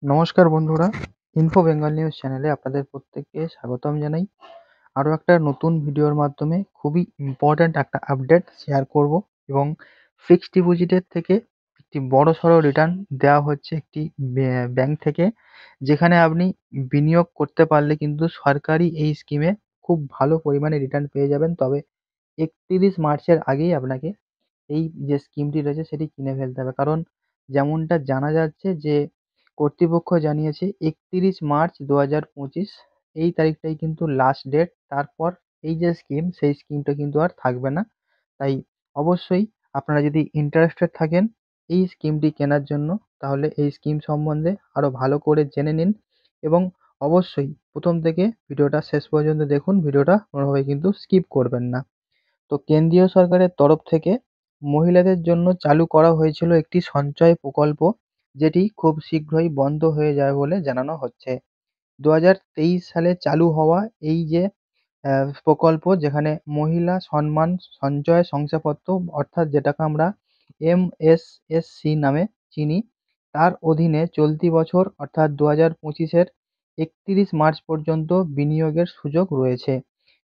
নমস্কার বন্ধুরা, info Bengal news চ্যানেলে আপনাদের প্রত্যেককে স্বাগতম জানাই। আরও একটা নতুন ভিডিওর মাধ্যমে খুবই ইম্পর্ট্যান্ট একটা আপডেট শেয়ার করব এবং ফিক্সড ডিপোজিটের থেকে একটি বড়সড় রিটার্ন দেওয়া হচ্ছে একটি ব্যাংক থেকে, যেখানে আপনি বিনিয়োগ করতে পারলে কিন্তু সরকারি এই স্কিমে খুব ভালো পরিমাণে রিটার্ন পেয়ে যাবেন। তবে ৩১ মার্চের আগেই আপনাকে এই যে স্কিমটি রয়েছে সেটি কিনে ফেলতে হবে। কারণ যেমনটা জানা যাচ্ছে যে কর্তৃপক্ষ জানিয়েছে ৩১ মার্চ ২০২৫ এই তারিখটাই কিন্তু লাস্ট ডেট। তারপর এই যে স্কিম সেই স্কিমটা কিন্তু আর থাকবে না। তাই অবশ্যই আপনারা যদি ইন্টারেস্টেড থাকেন এই স্কিমটি কেনার জন্য, তাহলে এই স্কিম সম্বন্ধে আরও ভালো করে জেনে নিন এবং অবশ্যই প্রথম থেকে ভিডিওটা শেষ পর্যন্ত দেখুন। ভিডিওটা কোনোভাবেই কিন্তু স্কিপ করবেন না। তো কেন্দ্রীয় সরকারের তরফ থেকে মহিলাদের জন্য চালু করা হয়েছিল একটি সঞ্চয় প্রকল্প, যেটি খুব শীঘ্রই বন্ধ হয়ে যাবে বলে জানানো হচ্ছে। ২০২৩ সালে চালু হওয়া এই যে প্রকল্প, যেখানে মহিলা সম্মান সঞ্চয় শংসাপত্র অর্থাৎ যেটাকে আমরা MSSC নামে চিনি, তার অধীনে চলতি বছর অর্থাৎ ২০২৫-এর ৩১ মার্চ পর্যন্ত বিনিয়োগের সুযোগ রয়েছে।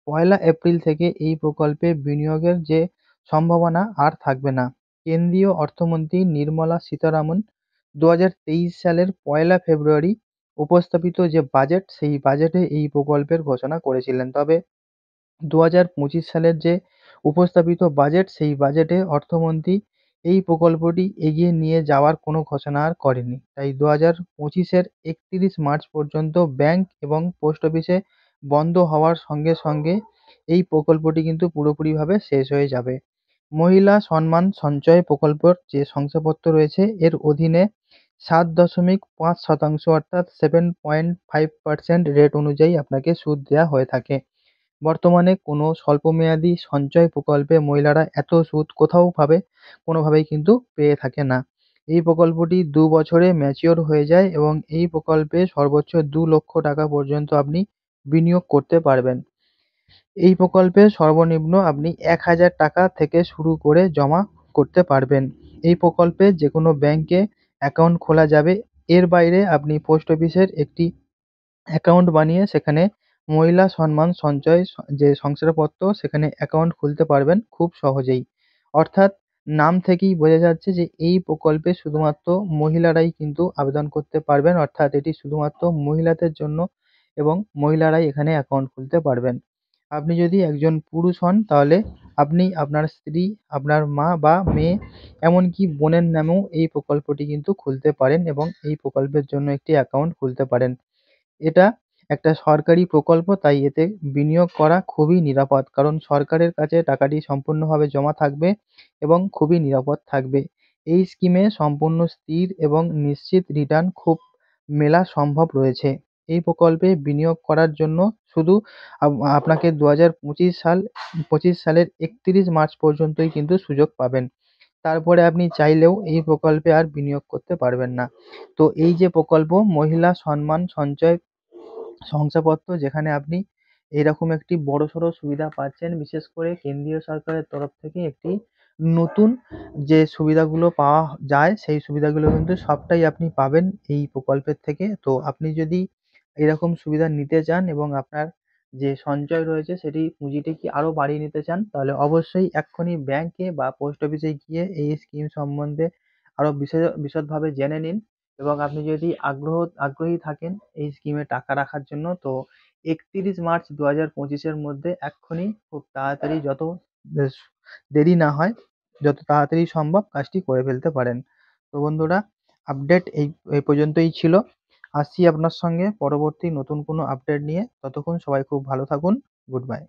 ১লা এপ্রিল থেকে এই প্রকল্পে বিনিয়োগের যে সম্ভাবনা আর থাকবে না। কেন্দ্রীয় অর্থমন্ত্রী নির্মলা সীতারামন ২০২৩ সালের ১লা ফেব্রুয়ারি উপস্থাপিত যে বাজেট, সেই বাজেটে এই প্রকল্পের ঘোষণা করেছিলেন। তবে ২০২৫ সালের যে উপস্থাপিত বাজেট, সেই বাজেটে অর্থমন্ত্রী এই প্রকল্পটি এগিয়ে নিয়ে যাওয়ার কোনো ঘোষণা আর করেনি। তাই ২০২৫-এর ৩১ মার্চ পর্যন্ত ব্যাংক এবং পোস্ট অফিসে বন্ধ হওয়ার সঙ্গে সঙ্গে এই প্রকল্পটি কিন্তু পুরোপুরিভাবে শেষ হয়ে যাবে। মহিলা সম্মান সঞ্চয় প্রকল্পের যে শংসাপত্র রয়েছে, এর অধীনে ৭.৫% অর্থাৎ 7.5% রেট অনুযায়ী আপনাকে সুদ দেওয়া হয়ে থাকে। বর্তমানে কোনো স্বল্পমেয়াদী সঞ্চয় প্রকল্পে মহিলারা এত সুদ কোনোভাবেই কিন্তু পেয়ে থাকে না। এই প্রকল্পটি ২ বছরে ম্যাচিওর হয়ে যায় এবং এই প্রকল্পে সর্বোচ্চ ২ লক্ষ টাকা পর্যন্ত আপনি বিনিয়োগ করতে পারবেন। এই প্রকল্পে সর্বনিম্ন আপনি ১,০০০ টাকা থেকে শুরু করে জমা করতে পারবেন। এই প্রকল্পে যেকোনো ব্যাংকে অ্যাকাউন্ট খোলা যাবে। এর বাইরে আপনি পোস্ট অফিসের একটি অ্যাকাউন্ট বানিয়ে সেখানে মহিলা সম্মান সঞ্চয় যে শংসাপত্র, সেখানে অ্যাকাউন্ট খুলতে পারবেন খুব সহজেই। অর্থাৎ নাম থেকেই বোঝা যাচ্ছে যে এই প্রকল্পে শুধুমাত্র মহিলারাই কিন্তু আবেদন করতে পারবেন। অর্থাৎ এটি শুধুমাত্র মহিলাদের জন্য এবং মহিলারাই এখানে অ্যাকাউন্ট খুলতে পারবেন। আপনি যদি একজন পুরুষ হন, তাহলে আপনি আপনার স্ত্রী, আপনার মা বা মেয়ে, এমনকি বোনের নামেও এই প্রকল্পটি কিন্তু খুলতে পারেন এবং এই প্রকল্পের জন্য একটি অ্যাকাউন্ট খুলতে পারেন। এটা একটা সরকারি প্রকল্প, তাই এতে বিনিয়োগ করা খুবই নিরাপদ। কারণ সরকারের কাছে টাকাটি সম্পূর্ণভাবে জমা থাকবে এবং খুবই নিরাপদ থাকবে। এই স্কিমে সম্পূর্ণ স্থির এবং নিশ্চিত রিটার্ন খুব মেলা সম্ভব রয়েছে। এই প্রকল্পে বিনিয়োগ করার জন্য শুধু আপনাকে ২০২৫ সালের ৩১ মার্চ পর্যন্তই কিন্তু সুযোগ পাবেন। তারপরে আপনি চাইলেও এই প্রকল্পে আর বিনিয়োগ করতে পারবেন না। তো এই যে প্রকল্প মহিলা সম্মান সঞ্চয় শংসাপত্র, যেখানে আপনি এরকম একটি বড়সড় সুবিধা পাচ্ছেন, বিশেষ করে কেন্দ্রীয় সরকারের তরফ থেকে একটি নতুন যে সুবিধাগুলো পাওয়া যায়, সেই সুবিধাগুলো কিন্তু সবটাই আপনি পাবেন এই প্রকল্পের থেকে। তো আপনি যদি এরকম সুবিধা নিতে চান এবং আপনার যে সঞ্চয় রয়েছে সেটি পুঁজিটিকে আরও বাড়িয়ে নিতে চান, তাহলে অবশ্যই এক্ষুনি ব্যাংকে বা পোস্ট অফিসে গিয়ে এই স্কিম সম্বন্ধে আরও বিশদভাবে জেনে নিন। এবং আপনি যদি আগ্রহী থাকেন এই স্কিমে টাকা রাখার জন্য, তো ৩১ মার্চ ২০২৫-এর মধ্যে এক্ষুনি খুব তাড়াতাড়ি যত বেশ দেরি না হয়, যত তাড়াতাড়ি সম্ভব কাজটি করে ফেলতে পারেন। তো বন্ধুরা, আপডেট এই পর্যন্তই ছিল। আসছি আপনার সঙ্গে পরবর্তী নতুন কোনো আপডেট নিয়ে। ততক্ষণ সবাই খুব ভালো থাকুন। Good bye.